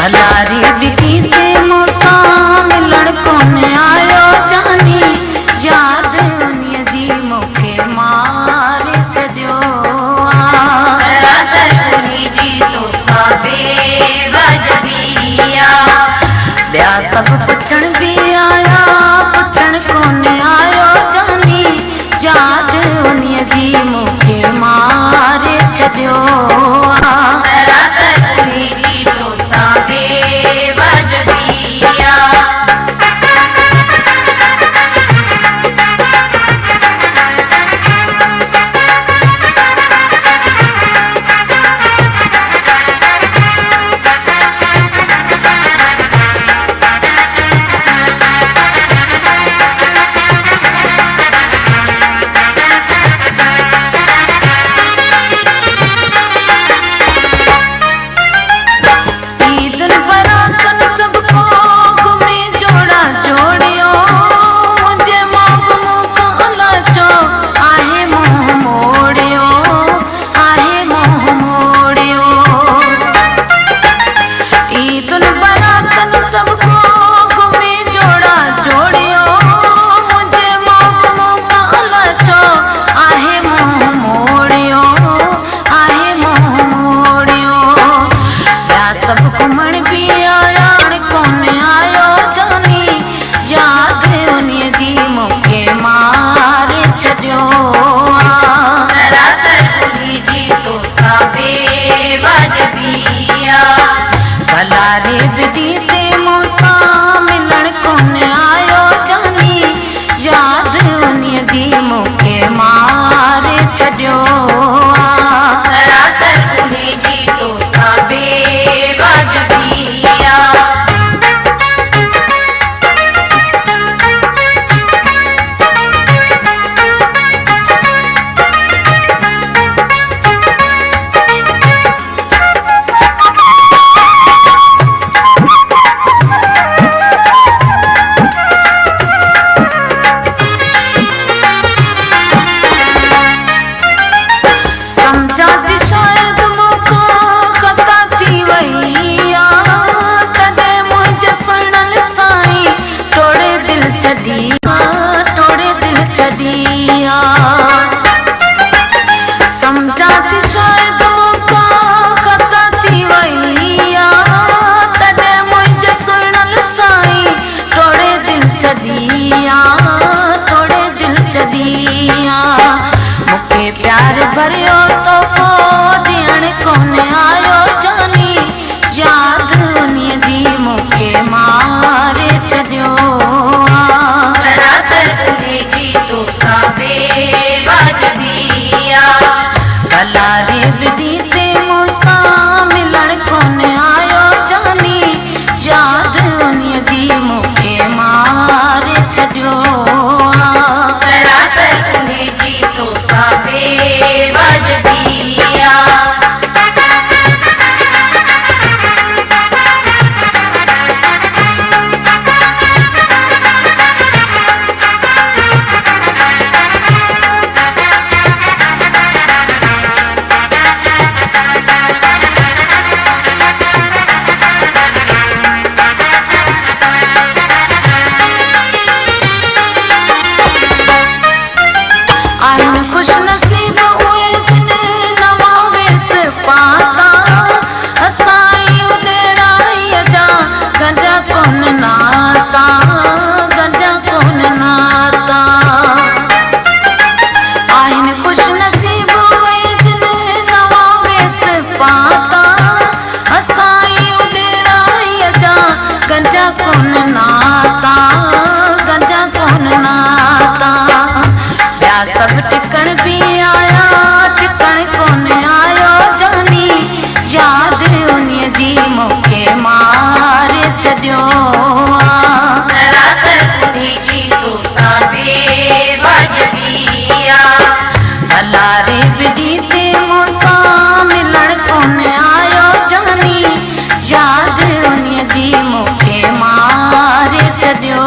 भलारी विधि ते मूंसा मिलण कोन आयो जानी, याद उन्हीअ जी मूंखे मारे छॾियो सरासर उन्हीं जी तोसां बेवजदी आ। ॿिया सभु पुछण बि आया, पुछण कोन आयो जानी, याद उन्हीअ जी मूंखे मारे छॾियो सरासर उन्हीं जी तोसां बेवजदी आ। ईदन बरातन सबको घुमी जोड़ा जोड़ियो, मुझे माप मुकाला चो आहे मुंह मोड़ियो, आहे मुंह मोड़ियो। ईदन बरातन सबको घुमी जोड़ा जोड़ियो, मुझे माप मुकाला चो आहे मुंह मोड़ियो, आहे मुंह मोड़ियो। सब घुमण भी आया कोन आयो जानी, याद उन्हीअ जी मूंखे मारे छॾियो सरासर उन्हीं जी तोसां बेवजदी आ। भलारे विधि ते मूंसां मिलण कोन आयो जानी, याद उन्हीअ जी मूंखे मारे छॾियो सरासर उन्हीं जी तोसां बेवजदी आ। समझा थी शायद मूंखा कथा थी वई आ, तॾहिं मुंहिंजे सुणल साईं टोड़े दिल छॾी आ, टोड़े दिल छॾी आ। समझा थी शायद मूंखा कथा थी वई आ, तॾहिं मुंहिंजे सुणल साईं टोड़े दिल छॾी आ, टोड़े दिल छॾी आ। मूंखे प्यार भरियो तोहफ़ो ॾियण कोन आयो जानी, याद उन्हीअ जी मूंखे मारे छॾियो सरासर उन्हीं जी तोसां बेवजदी आ। भलारे विधि ते मूंसां मिलण कोन आयो जानी, याद उन्हीअ जी मूंखे मारे छॾियो सरासर उन्हीं जी तोसां बेवजदी आ। आहिनि खुश नसीब उहे जिन नवां वेस पाता, असां उॾेराईअ जा गंजा कोन नाता, गंजा कोन नाता। आहिनि खुश नसीब उहे जिन नवां वेस पाता, असां उॾेराईअ जा गंजा कोन नाता, गंजा कोन नाता। ॿिया सभु टिकण बि आया, टिकण कोन आयो जानी, याद उन्हीअ जी मूंखे मारे छॾियो सरासर उन्हीं जी तोसां बेवजदी आ। भलारे विधि ते मूंसां मिलण कोन आयो जानी, याद उन्हीअ जी मूंखे मारे छॾियो